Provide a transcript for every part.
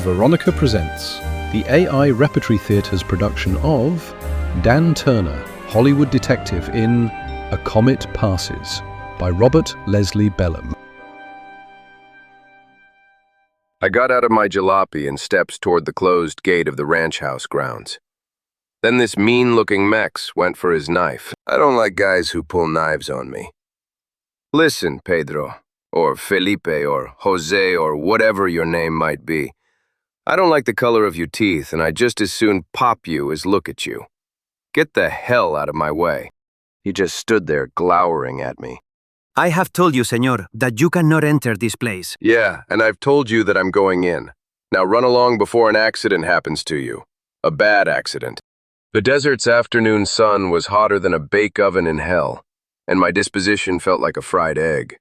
Veronica presents the AI Repertory Theatre's production of Dan Turner, Hollywood Detective in A Comet Passes by Robert Leslie Bellem. I got out of my jalopy and steps toward the closed gate of the ranch house grounds. Then this mean-looking Mex went for his knife. I don't like guys who pull knives on me. Listen, Pedro, or Felipe, or Jose, or whatever your name might be. I don't like the color of your teeth, and I'd just as soon pop you as look at you. Get the hell out of my way. He just stood there glowering at me. I have told you, senor, that you cannot enter this place. Yeah, and I've told you that I'm going in. Now run along before an accident happens to you. A bad accident. The desert's afternoon sun was hotter than a bake oven in hell, and my disposition felt like a fried egg.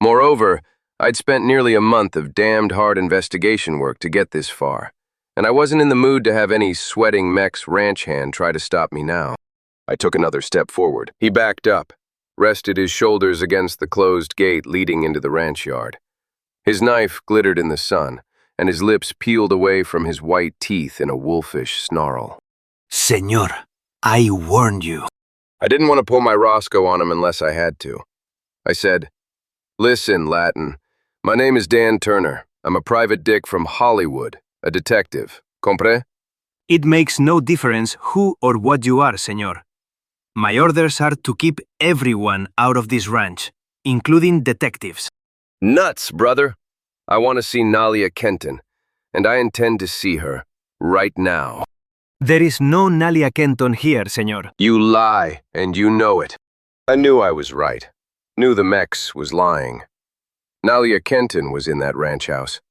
Moreover, I'd spent nearly a month of damned hard investigation work to get this far, and I wasn't in the mood to have any sweating Mex ranch hand try to stop me now. I took another step forward. He backed up, rested his shoulders against the closed gate leading into the ranch yard. His knife glittered in the sun, and his lips peeled away from his white teeth in a wolfish snarl. Senor, I warned you. I didn't want to pull my Roscoe on him unless I had to. I said, "Listen, Latin. My name is Dan Turner. I'm a private dick from Hollywood, a detective. Compre?" It makes no difference who or what you are, senor. My orders are to keep everyone out of this ranch, including detectives. Nuts, brother. I want to see Nalia Kenton, and I intend to see her right now. There is no Nalia Kenton here, senor. You lie, and you know it. I knew I was right. Knew the Mex was lying. Nalia Kenton was in that ranch house.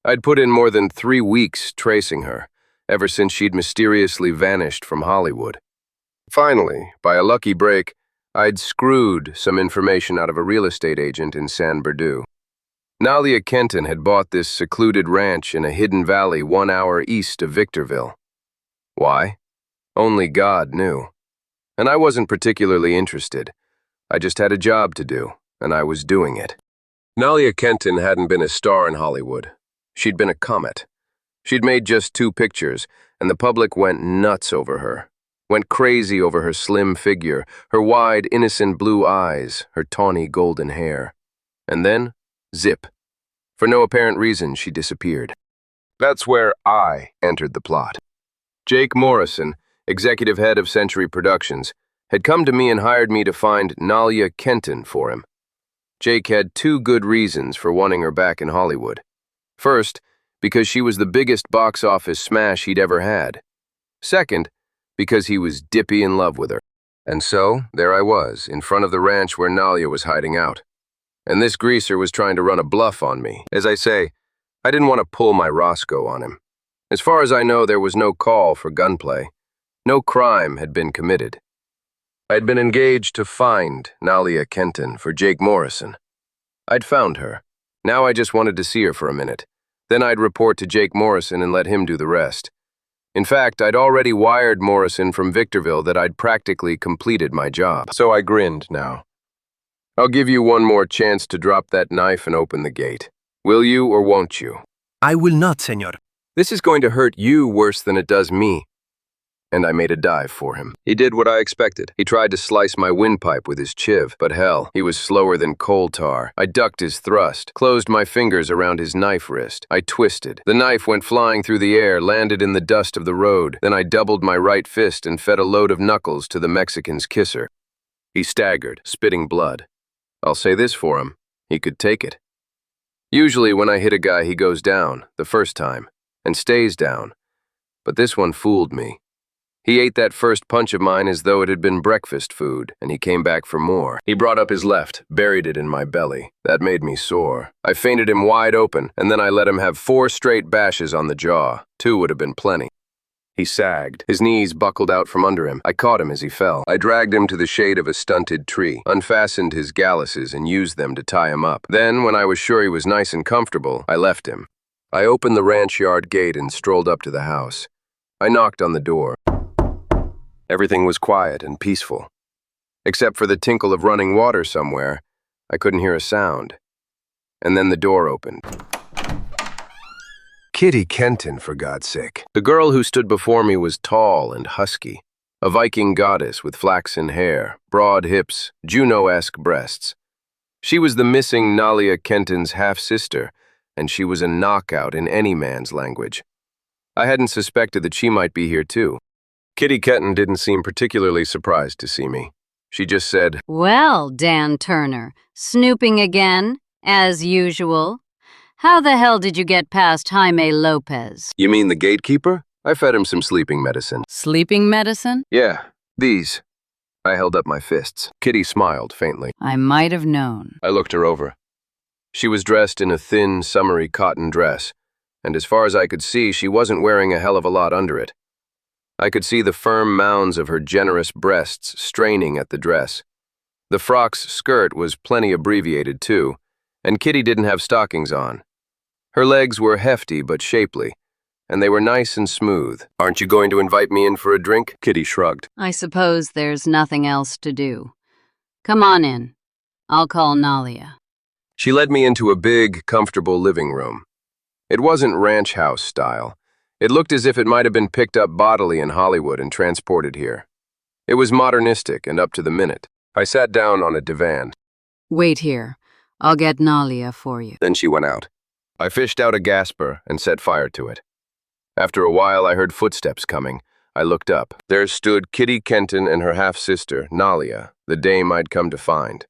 I'd put in more than 3 weeks tracing her, ever since she'd mysteriously vanished from Hollywood. Finally, by a lucky break, I'd screwed some information out of a real estate agent in San Bernardino. Nalia Kenton had bought this secluded ranch in a hidden valley 1 hour east of Victorville. Why? Only God knew. And I wasn't particularly interested. I just had a job to do, and I was doing it. Nalia Kenton hadn't been a star in Hollywood. She'd been a comet. She'd made just 2 pictures, and the public went nuts over her. Went crazy over her slim figure, her wide, innocent blue eyes, her tawny golden hair. And then, zip. For no apparent reason, she disappeared. That's where I entered the plot. Jake Morrison, executive head of Century Productions, had come to me and hired me to find Nalia Kenton for him. Jake had 2 good reasons for wanting her back in Hollywood. First, because she was the biggest box office smash he'd ever had. Second, because he was dippy in love with her. And so, there I was, in front of the ranch where Nalia was hiding out. And this greaser was trying to run a bluff on me. As I say, I didn't want to pull my Roscoe on him. As far as I know, there was no call for gunplay. No crime had been committed. I had been engaged to find Nalia Kenton for Jake Morrison. I'd found her. Now I just wanted to see her for a minute. Then I'd report to Jake Morrison and let him do the rest. In fact, I'd already wired Morrison from Victorville that I'd practically completed my job. So I grinned now. "I'll give you one more chance to drop that knife and open the gate. Will you or won't you?" I will not, senor. "This is going to hurt you worse than it does me." And I made a dive for him. He did what I expected. He tried to slice my windpipe with his chiv, but hell, he was slower than coal tar. I ducked his thrust, closed my fingers around his knife wrist. I twisted. The knife went flying through the air, landed in the dust of the road. Then I doubled my right fist and fed a load of knuckles to the Mexican's kisser. He staggered, spitting blood. I'll say this for him. He could take it. Usually when I hit a guy, he goes down, the first time, and stays down. But this one fooled me. He ate that first punch of mine as though it had been breakfast food, and he came back for more. He brought up his left, buried it in my belly. That made me sore. I feinted him wide open, and then I let him have 4 straight bashes on the jaw. 2 would have been plenty. He sagged. His knees buckled out from under him. I caught him as he fell. I dragged him to the shade of a stunted tree, unfastened his galluses, and used them to tie him up. Then, when I was sure he was nice and comfortable, I left him. I opened the ranch yard gate and strolled up to the house. I knocked on the door. Everything was quiet and peaceful. Except for the tinkle of running water somewhere, I couldn't hear a sound. And then the door opened. Kitty Kenton, for God's sake. The girl who stood before me was tall and husky, a Viking goddess with flaxen hair, broad hips, Juno-esque breasts. She was the missing Nalia Kenton's half-sister, and she was a knockout in any man's language. I hadn't suspected that she might be here too. Kitty Kenton didn't seem particularly surprised to see me. She just said, "Well, Dan Turner, snooping again, as usual. How the hell did you get past Jaime Lopez?" "You mean the gatekeeper? I fed him some sleeping medicine." "Sleeping medicine?" "Yeah, these." I held up my fists. Kitty smiled faintly. "I might have known." I looked her over. She was dressed in a thin, summery cotton dress, and as far as I could see, she wasn't wearing a hell of a lot under it. I could see the firm mounds of her generous breasts straining at the dress. The frock's skirt was plenty abbreviated too, and Kitty didn't have stockings on. Her legs were hefty but shapely, and they were nice and smooth. "Aren't you going to invite me in for a drink?" Kitty shrugged. "I suppose there's nothing else to do. Come on in. I'll call Nalia." She led me into a big, comfortable living room. It wasn't ranch house style. It looked as if it might have been picked up bodily in Hollywood and transported here. It was modernistic and up to the minute. I sat down on a divan. "Wait here. I'll get Nalia for you." Then she went out. I fished out a gasper and set fire to it. After a while, I heard footsteps coming. I looked up. There stood Kitty Kenton and her half-sister, Nalia, the dame I'd come to find.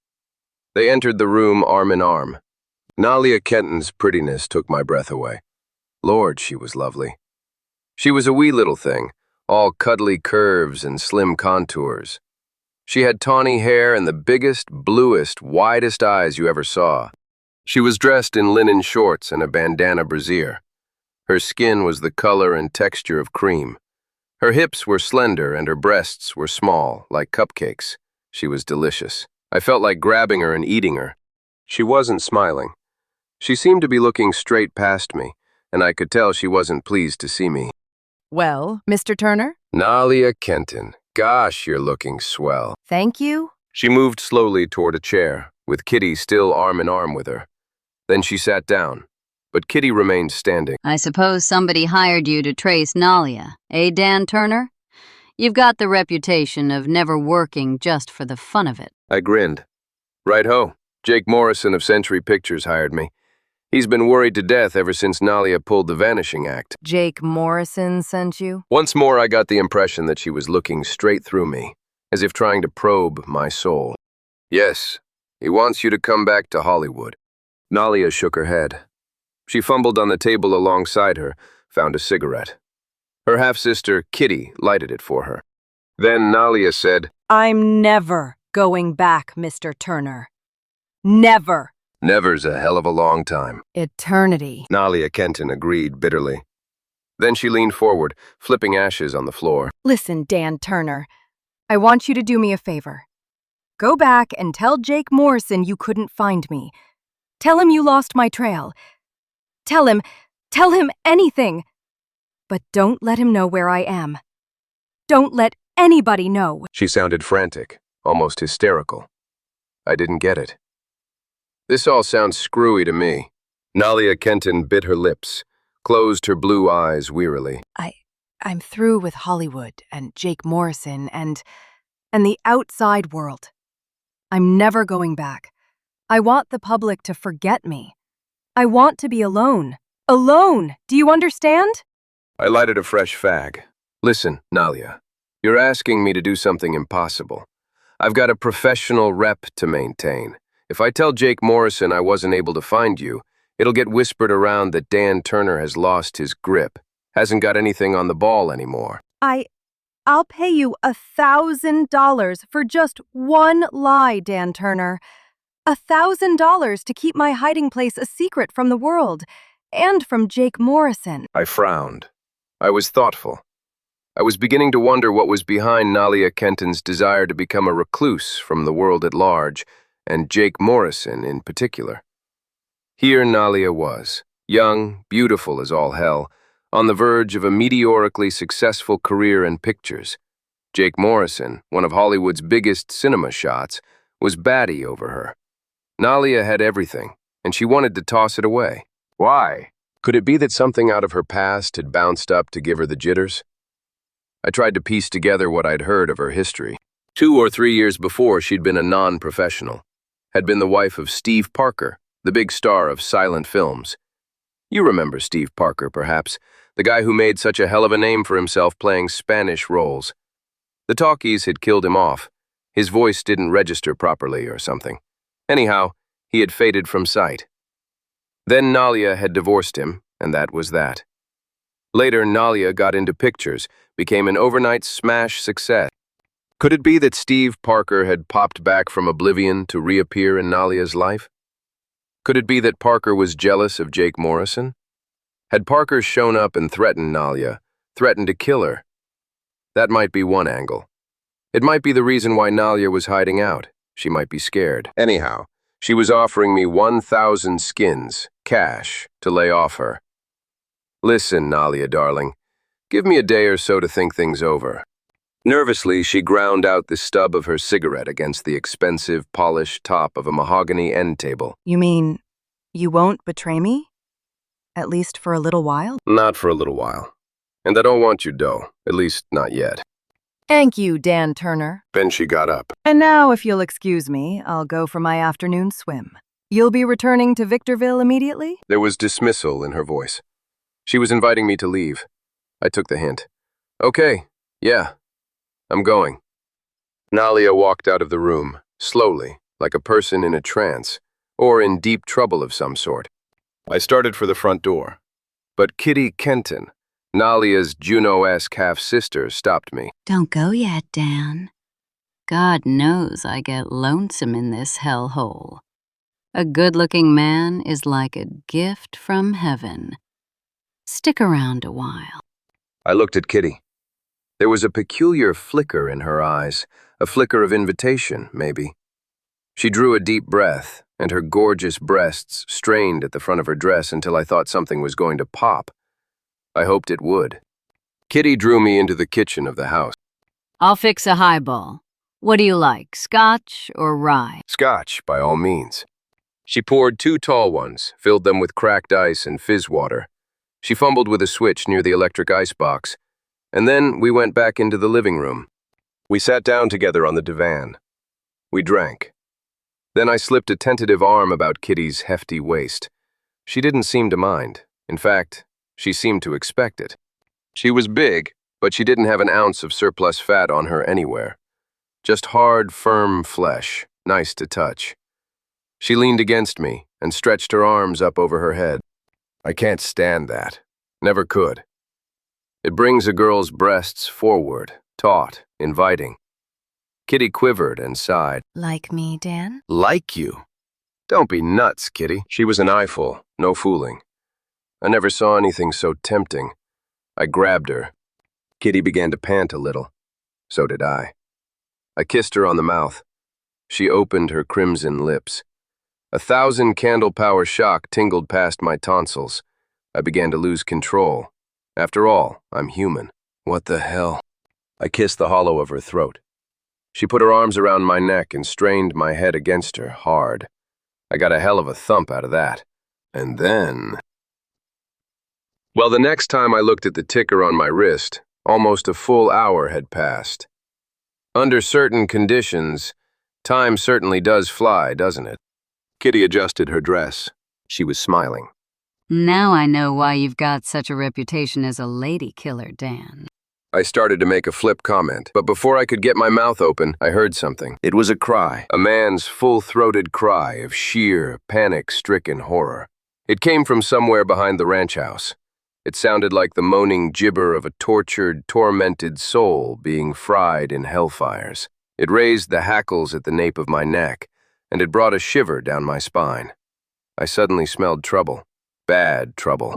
They entered the room arm in arm. Nalia Kenton's prettiness took my breath away. Lord, she was lovely. She was a wee little thing, all cuddly curves and slim contours. She had tawny hair and the biggest, bluest, widest eyes you ever saw. She was dressed in linen shorts and a bandana brassiere. Her skin was the color and texture of cream. Her hips were slender and her breasts were small, like cupcakes. She was delicious. I felt like grabbing her and eating her. She wasn't smiling. She seemed to be looking straight past me, and I could tell she wasn't pleased to see me. "Well, Mr. Turner?" "Nalia Kenton, gosh, you're looking swell." "Thank you." She moved slowly toward a chair, with Kitty still arm in arm with her. Then she sat down, but Kitty remained standing. "I suppose somebody hired you to trace Nalia, eh, Dan Turner? You've got the reputation of never working just for the fun of it." I grinned. "Right-ho. Jake Morrison of Century Pictures hired me. He's been worried to death ever since Nalia pulled the Vanishing Act." "Jake Morrison sent you?" Once more, I got the impression that she was looking straight through me, as if trying to probe my soul. "Yes, he wants you to come back to Hollywood." Nalia shook her head. She fumbled on the table alongside her, found a cigarette. Her half-sister, Kitty, lighted it for her. Then Nalia said, "I'm never going back, Mr. Turner. Never." "Never's a hell of a long time." "Eternity." Nalia Kenton agreed bitterly. Then she leaned forward, flipping ashes on the floor. "Listen, Dan Turner, I want you to do me a favor. Go back and tell Jake Morrison you couldn't find me. Tell him you lost my trail. Tell him anything. But don't let him know where I am. Don't let anybody know." She sounded frantic, almost hysterical. I didn't get it. This all sounds screwy to me. Nalia Kenton bit her lips, closed her blue eyes wearily. I'm through with Hollywood and Jake Morrison and the outside world. I'm never going back. I want the public to forget me. I want to be alone. Alone! Do you understand?" I lighted a fresh fag. "Listen, Nalia, you're asking me to do something impossible. I've got a professional rep to maintain. If I tell Jake Morrison I wasn't able to find you, it'll get whispered around that Dan Turner has lost his grip, hasn't got anything on the ball anymore." I'll pay you $1,000 for just one lie, Dan Turner. $1,000 to keep my hiding place a secret from the world and from Jake Morrison. I frowned. I was thoughtful. I was beginning to wonder what was behind Nalia Kenton's desire to become a recluse from the world at large, and Jake Morrison in particular. Here Nalia was, young, beautiful as all hell, on the verge of a meteorically successful career in pictures. Jake Morrison, one of Hollywood's biggest cinema shots, was batty over her. Nalia had everything, and she wanted to toss it away. Why? Could it be that something out of her past had bounced up to give her the jitters? I tried to piece together what I'd heard of her history. 2 or 3 years before, she'd been a non-professional, had been the wife of Steve Parker, the big star of silent films. You remember Steve Parker, perhaps, the guy who made such a hell of a name for himself playing Spanish roles. The talkies had killed him off. His voice didn't register properly or something. Anyhow, he had faded from sight. Then Nalia had divorced him, and that was that. Later, Nalia got into pictures, became an overnight smash success. Could it be that Steve Parker had popped back from oblivion to reappear in Nalia's life? Could it be that Parker was jealous of Jake Morrison? Had Parker shown up and threatened Nalia, threatened to kill her? That might be one angle. It might be the reason why Nalia was hiding out. She might be scared. Anyhow, she was offering me 1,000 skins, cash, to lay off her. Listen, Nalia, darling, give me a day or so to think things over. Nervously, she ground out the stub of her cigarette against the expensive, polished top of a mahogany end table. You mean you won't betray me? At least for a little while? Not for a little while. And I don't want your dough, at least not yet. Thank you, Dan Turner. Then she got up. And now, if you'll excuse me, I'll go for my afternoon swim. You'll be returning to Victorville immediately? There was dismissal in her voice. She was inviting me to leave. I took the hint. Okay, yeah, I'm going. Nalia walked out of the room, slowly, like a person in a trance, or in deep trouble of some sort. I started for the front door, but Kitty Kenton, Nalia's Juno-esque half-sister, stopped me. Don't go yet, Dan. God knows I get lonesome in this hellhole. A good-looking man is like a gift from heaven. Stick around a while. I looked at Kitty. There was a peculiar flicker in her eyes, a flicker of invitation, maybe. She drew a deep breath, and her gorgeous breasts strained at the front of her dress until I thought something was going to pop. I hoped it would. Kitty drew me into the kitchen of the house. I'll fix a highball. What do you like, scotch or rye? Scotch, by all means. She poured 2 tall ones, filled them with cracked ice and fizz water. She fumbled with a switch near the electric icebox, and then we went back into the living room. We sat down together on the divan. We drank. Then I slipped a tentative arm about Kitty's hefty waist. She didn't seem to mind. In fact, she seemed to expect it. She was big, but she didn't have an ounce of surplus fat on her anywhere. Just hard, firm flesh, nice to touch. She leaned against me and stretched her arms up over her head. I can't stand that. Never could. It brings a girl's breasts forward, taut, inviting. Kitty quivered and sighed. Like me, Dan? Like you? Don't be nuts, Kitty. She was an eyeful, no fooling. I never saw anything so tempting. I grabbed her. Kitty began to pant a little. So did I. I kissed her on the mouth. She opened her crimson lips. 1,000 candle power shock tingled past my tonsils. I began to lose control. After all, I'm human. What the hell? I kissed the hollow of her throat. She put her arms around my neck and strained my head against her hard. I got a hell of a thump out of that. And then... Well, the next time I looked at the ticker on my wrist, almost a full hour had passed. Under certain conditions, time certainly does fly, doesn't it? Kitty adjusted her dress. She was smiling. Now I know why you've got such a reputation as a lady killer, Dan. I started to make a flip comment, but before I could get my mouth open, I heard something. It was a cry, a man's full-throated cry of sheer, panic-stricken horror. It came from somewhere behind the ranch house. It sounded like the moaning gibber of a tortured, tormented soul being fried in hellfires. It raised the hackles at the nape of my neck, and it brought a shiver down my spine. I suddenly smelled trouble. Bad trouble.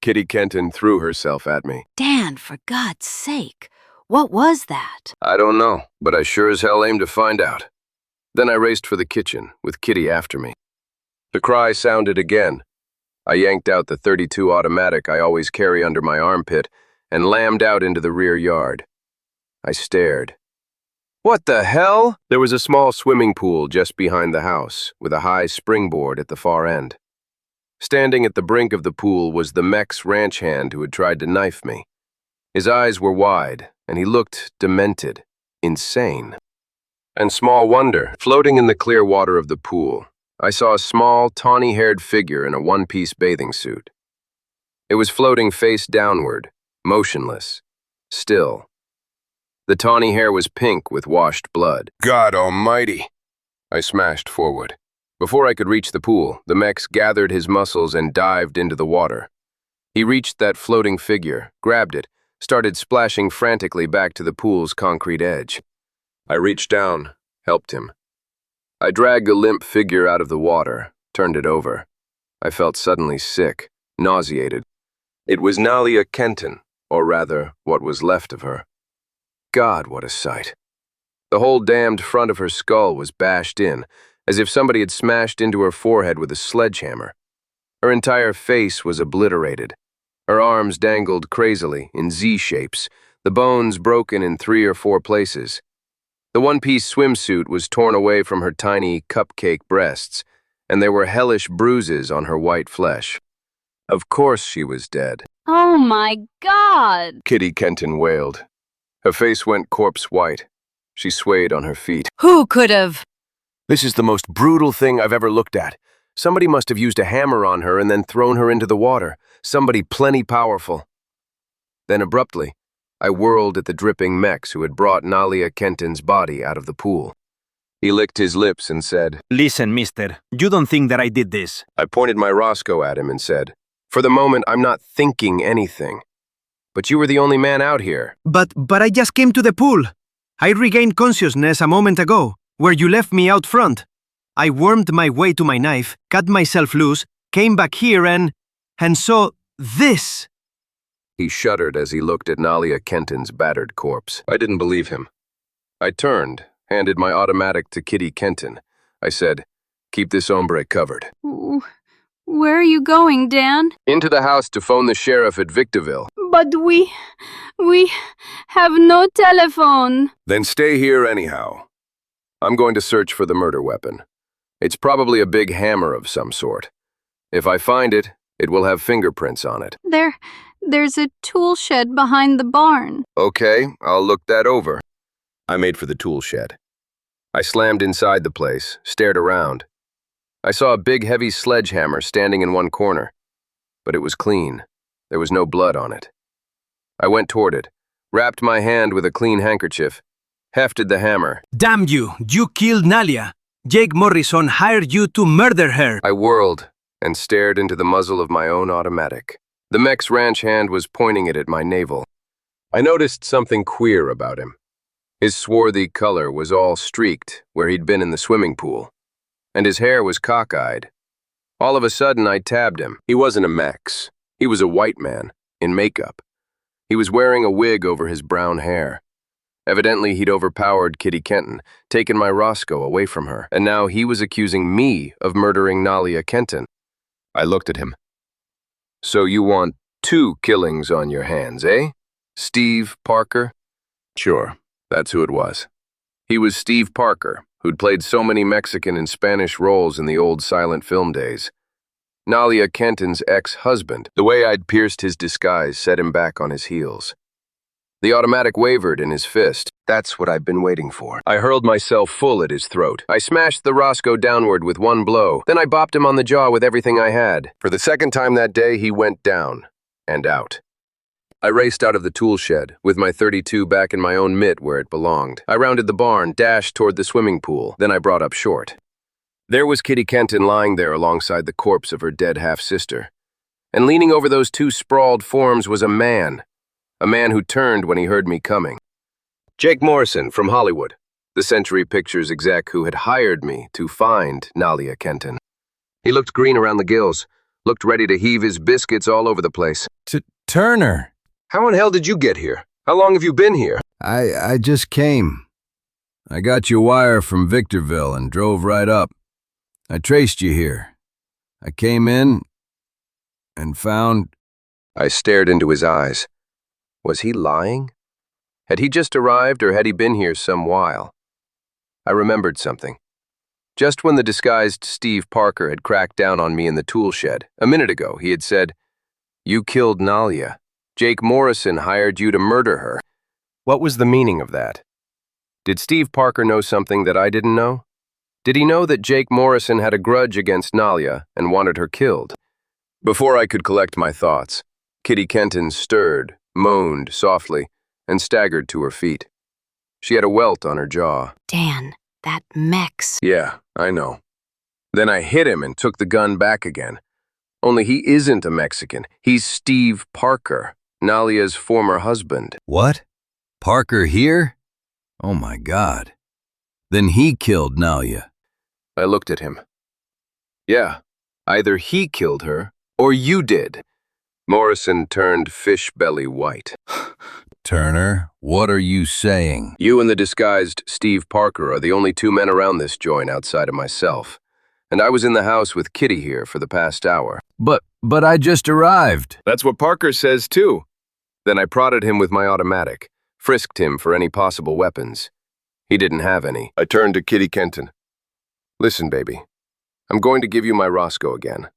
Kitty Kenton threw herself at me. Dan, for God's sake, what was that? I don't know, but I sure as hell aimed to find out. Then I raced for the kitchen, with Kitty after me. The cry sounded again. I yanked out the .32 automatic I always carry under my armpit and lammed out into the rear yard. I stared. What the hell? There was a small swimming pool just behind the house, with a high springboard at the far end. Standing at the brink of the pool was the mech's ranch hand who had tried to knife me. His eyes were wide, and he looked demented, insane. And small wonder, floating in the clear water of the pool, I saw a small, tawny-haired figure in a one-piece bathing suit. It was floating face downward, motionless, still. The tawny hair was pink with washed blood. God almighty! I smashed forward. Before I could reach the pool, the Mex gathered his muscles and dived into the water. He reached that floating figure, grabbed it, started splashing frantically back to the pool's concrete edge. I reached down, helped him. I dragged the limp figure out of the water, turned it over. I felt suddenly sick, nauseated. It was Nalia Kenton, or rather, what was left of her. God, what a sight. The whole damned front of her skull was bashed in, as if somebody had smashed into her forehead with a sledgehammer. Her entire face was obliterated. Her arms dangled crazily, in Z-shapes, the bones broken in 3 or 4 places. The one-piece swimsuit was torn away from her tiny, cupcake breasts, and there were hellish bruises on her white flesh. Of course she was dead. Oh my God! Kitty Kenton wailed. Her face went corpse white. She swayed on her feet. Who could have? This is the most brutal thing I've ever looked at. Somebody must have used a hammer on her and then thrown her into the water. Somebody plenty powerful. Then abruptly, I whirled at the dripping Mex who had brought Nalia Kenton's body out of the pool. He licked his lips and said, Listen, mister, you don't think that I did this. I pointed my Roscoe at him and said, For the moment, I'm not thinking anything. But you were the only man out here. But I just came to the pool. I regained consciousness a moment ago, where you left me out front. I wormed my way to my knife, cut myself loose, came back here and saw this. He shuddered as he looked at Nalia Kenton's battered corpse. I didn't believe him. I turned, handed my automatic to Kitty Kenton. I said, Keep this hombre covered. Where are you going, Dan? Into the house to phone the sheriff at Victorville. But we have no telephone. Then stay here anyhow. I'm going to search for the murder weapon. It's probably a big hammer of some sort. If I find it, it will have fingerprints on it. There's a tool shed behind the barn. Okay, I'll look that over. I made for the tool shed. I slammed inside the place, stared around. I saw a big heavy sledgehammer standing in one corner, but it was clean. There was no blood on it. I went toward it, wrapped my hand with a clean handkerchief, hefted the hammer. Damn you! You killed Nalia. Jake Morrison hired you to murder her. I whirled and stared into the muzzle of my own automatic. The Mex ranch hand was pointing it at my navel. I noticed something queer about him. His swarthy color was all streaked where he'd been in the swimming pool, and his hair was cockeyed. All of a sudden, I tabbed him. He wasn't a Mex. He was a white man, in makeup. He was wearing a wig over his brown hair. Evidently, he'd overpowered Kitty Kenton, taken my Roscoe away from her, and now he was accusing me of murdering Nalia Kenton. I looked at him. So you want 2 killings on your hands, eh? Steve Parker? Sure, that's who it was. He was Steve Parker, who'd played so many Mexican and Spanish roles in the old silent film days. Nalia Kenton's ex-husband. The way I'd pierced his disguise set him back on his heels. The automatic wavered in his fist. That's what I've been waiting for. I hurled myself full at his throat. I smashed the Roscoe downward with one blow. Then I bopped him on the jaw with everything I had. For the second time that day, he went down and out. I raced out of the tool shed, with my .32 back in my own mitt where it belonged. I rounded the barn, dashed toward the swimming pool. Then I brought up short. There was Kitty Kenton lying there alongside the corpse of her dead half-sister. And leaning over those 2 sprawled forms was a man who turned when he heard me coming. Jake Morrison from Hollywood, the Century Pictures exec who had hired me to find Nalia Kenton. He looked green around the gills, looked ready to heave his biscuits all over the place. Turner. How in hell did you get here? How long have you been here? I just came. I got your wire from Victorville and drove right up. I traced you here. I came in and found... I stared into his eyes. Was he lying? Had he just arrived or had he been here some while? I remembered something. just when the disguised Steve Parker had cracked down on me in the tool shed. A minute ago, he had said, "You killed Nalia. Jake Morrison hired you to murder her." What was the meaning of that? Did Steve Parker know something that I didn't know? Did he know that Jake Morrison had a grudge against Nalia and wanted her killed? Before I could collect my thoughts, Kitty Kenton stirred, moaned softly, and staggered to her feet. She had a welt on her jaw. Dan, that Mex. Yeah, I know. Then I hit him and took the gun back again. Only he isn't a Mexican. He's Steve Parker, Nalia's former husband. What? Parker here? Oh my God. Then he killed Nalia. I looked at him. Yeah, either he killed her or you did. Morrison turned fish belly white. Turner, what are you saying? You and the disguised Steve Parker are the only two men around this joint outside of myself. And I was in the house with Kitty here for the past hour. But I just arrived. That's what Parker says too. Then I prodded him with my automatic, frisked him for any possible weapons. He didn't have any. I turned to Kitty Kenton. Listen, baby. I'm going to give you my Roscoe again.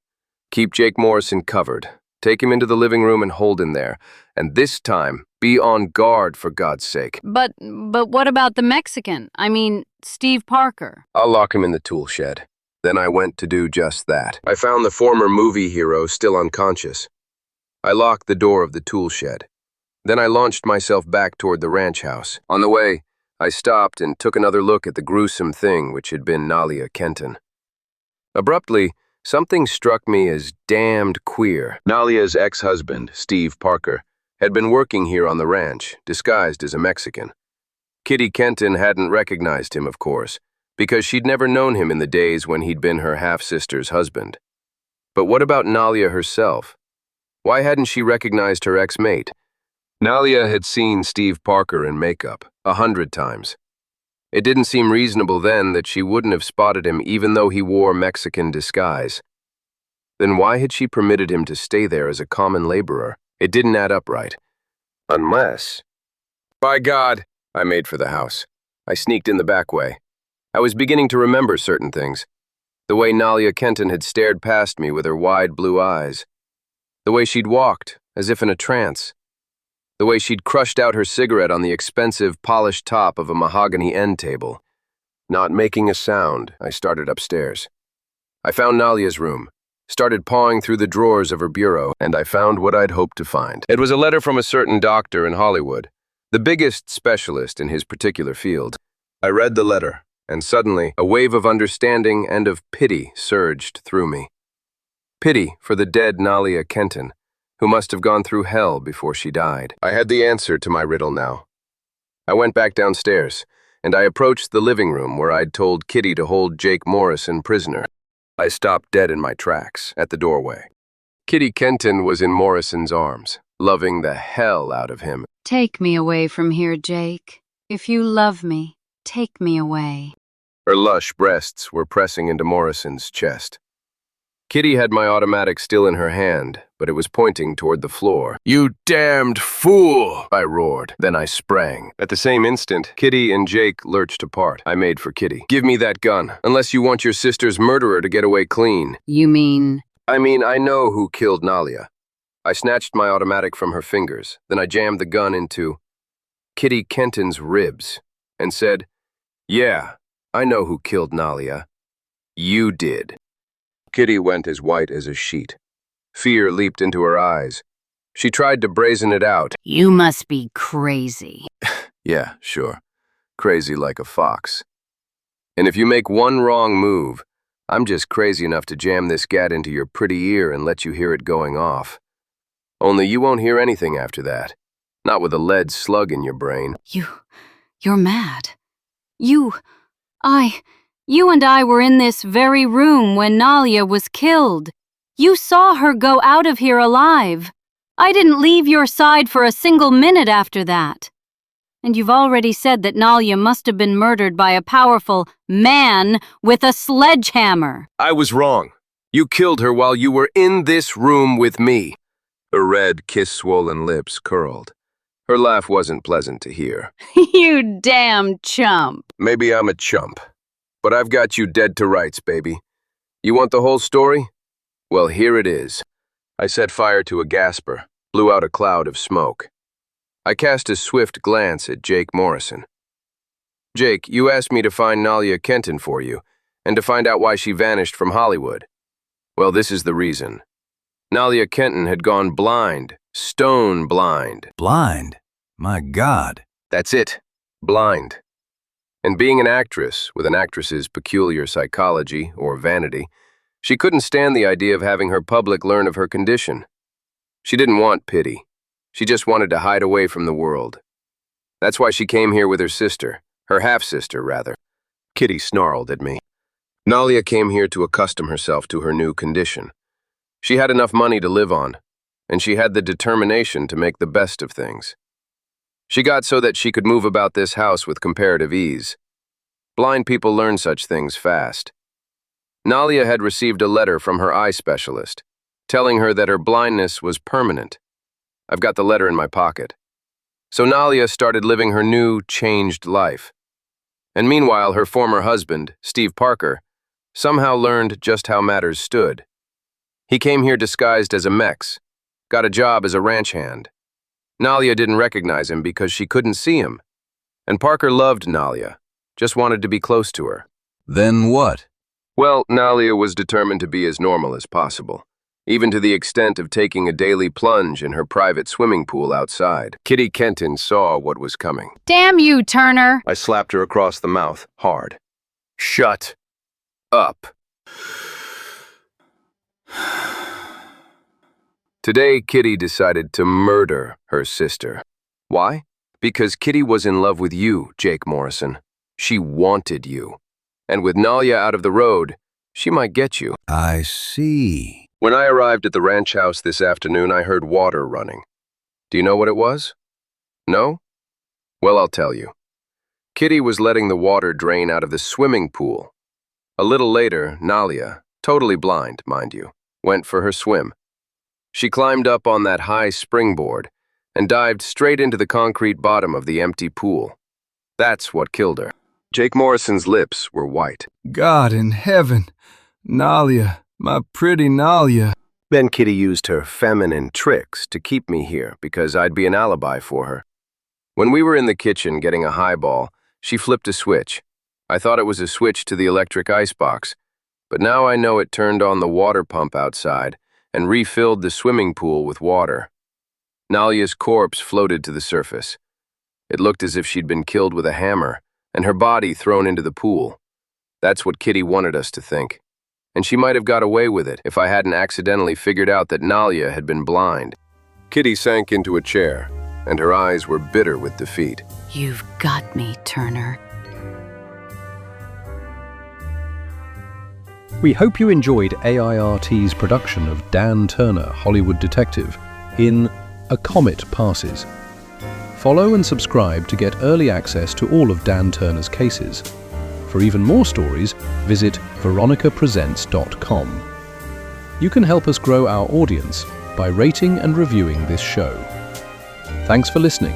Keep Jake Morrison covered. Take him into the living room and hold him there. And this time, be on guard, for God's sake. But what about the Mexican? I mean, Steve Parker. I'll lock him in the tool shed. Then I went to do just that. I found the former movie hero still unconscious. I locked the door of the tool shed. Then I launched myself back toward the ranch house. On the way, I stopped and took another look at the gruesome thing which had been Nalia Kenton. Abruptly, something struck me as damned queer. Nalia's ex-husband, Steve Parker, had been working here on the ranch, disguised as a Mexican. Kitty Kenton hadn't recognized him, of course, because she'd never known him in the days when he'd been her half-sister's husband. But what about Nalia herself? Why hadn't she recognized her ex-mate? Nalia had seen Steve Parker in makeup 100 times. It didn't seem reasonable then that she wouldn't have spotted him even though he wore Mexican disguise. Then why had she permitted him to stay there as a common laborer? It didn't add up right. Unless... By God! I made for the house. I sneaked in the back way. I was beginning to remember certain things. The way Nalia Kenton had stared past me with her wide blue eyes. The way she'd walked, as if in a trance. The way she'd crushed out her cigarette on the expensive, polished top of a mahogany end table. Not making a sound, I started upstairs. I found Nalia's room, started pawing through the drawers of her bureau, and I found what I'd hoped to find. It was a letter from a certain doctor in Hollywood, the biggest specialist in his particular field. I read the letter, and suddenly a wave of understanding and of pity surged through me. Pity for the dead Nalia Kenton, who must have gone through hell before she died. I had the answer to my riddle now. I went back downstairs, and I approached the living room where I'd told Kitty to hold Jake Morrison prisoner. I stopped dead in my tracks at the doorway. Kitty Kenton was in Morrison's arms, loving the hell out of him. Take me away from here, Jake. If you love me, take me away. Her lush breasts were pressing into Morrison's chest. Kitty had my automatic still in her hand, but it was pointing toward the floor. "You damned fool!" I roared. Then I sprang. At the same instant, Kitty and Jake lurched apart. I made for Kitty. "Give me that gun, unless you want your sister's murderer to get away clean." You mean? I know who killed Nalia. I snatched my automatic from her fingers. Then I jammed the gun into Kitty Kenton's ribs and said, "Yeah, I know who killed Nalia. You did." Kitty went as white as a sheet. Fear leaped into her eyes. She tried to brazen it out. You must be crazy. Yeah, sure. Crazy like a fox. And if you make one wrong move, I'm just crazy enough to jam this gat into your pretty ear and let you hear it going off. Only you won't hear anything after that. Not with a lead slug in your brain. You're mad. You and I were in this very room when Nalia was killed. You saw her go out of here alive. I didn't leave your side for a single minute after that. And you've already said that Nalia must have been murdered by a powerful man with a sledgehammer. I was wrong. You killed her while you were in this room with me. Her red, kiss-swollen lips curled. Her laugh wasn't pleasant to hear. You damn chump. Maybe I'm a chump. But I've got you dead to rights, baby. You want the whole story? Well, here it is. I set fire to a gasper, blew out a cloud of smoke. I cast a swift glance at Jake Morrison. Jake, you asked me to find Nalia Kenton for you, and to find out why she vanished from Hollywood. Well, this is the reason. Nalia Kenton had gone blind, stone blind. Blind? My God. That's it, blind. And being an actress, with an actress's peculiar psychology, or vanity, she couldn't stand the idea of having her public learn of her condition. She didn't want pity. She just wanted to hide away from the world. That's why she came here with her sister, her half-sister, rather. Kitty snarled at me. Nalia came here to accustom herself to her new condition. She had enough money to live on, and she had the determination to make the best of things. She got so that she could move about this house with comparative ease. Blind people learn such things fast. Nalia had received a letter from her eye specialist, telling her that her blindness was permanent. I've got the letter in my pocket. So Nalia started living her new, changed life. And meanwhile, her former husband, Steve Parker, somehow learned just how matters stood. He came here disguised as a Mex, got a job as a ranch hand. Nalia didn't recognize him because she couldn't see him. And Parker loved Nalia, just wanted to be close to her. Then what? Well, Nalia was determined to be as normal as possible, even to the extent of taking a daily plunge in her private swimming pool outside. Kitty Kenton saw what was coming. Damn you, Turner! I slapped her across the mouth, hard. Shut up. Today, Kitty decided to murder her sister. Why? Because Kitty was in love with you, Jake Morrison. She wanted you. And with Nalia out of the road, she might get you. I see. When I arrived at the ranch house this afternoon, I heard water running. Do you know what it was? No? Well, I'll tell you. Kitty was letting the water drain out of the swimming pool. A little later, Nalia, totally blind, mind you, went for her swim. She climbed up on that high springboard and dived straight into the concrete bottom of the empty pool. That's what killed her. Jake Morrison's lips were white. God in heaven. Nalia, my pretty Nalia. Then Kitty used her feminine tricks to keep me here because I'd be an alibi for her. When we were in the kitchen getting a highball, she flipped a switch. I thought it was a switch to the electric icebox, but now I know it turned on the water pump outside and refilled the swimming pool with water. Nalia's corpse floated to the surface. It looked as if she'd been killed with a hammer, and her body thrown into the pool. That's what Kitty wanted us to think. And she might have got away with it if I hadn't accidentally figured out that Nalia had been blind. Kitty sank into a chair, and her eyes were bitter with defeat. You've got me, Turner. We hope you enjoyed AIRT's production of Dan Turner, Hollywood Detective, in A Comet Passes. Follow and subscribe to get early access to all of Dan Turner's cases. For even more stories, visit veronicapresents.com. You can help us grow our audience by rating and reviewing this show. Thanks for listening.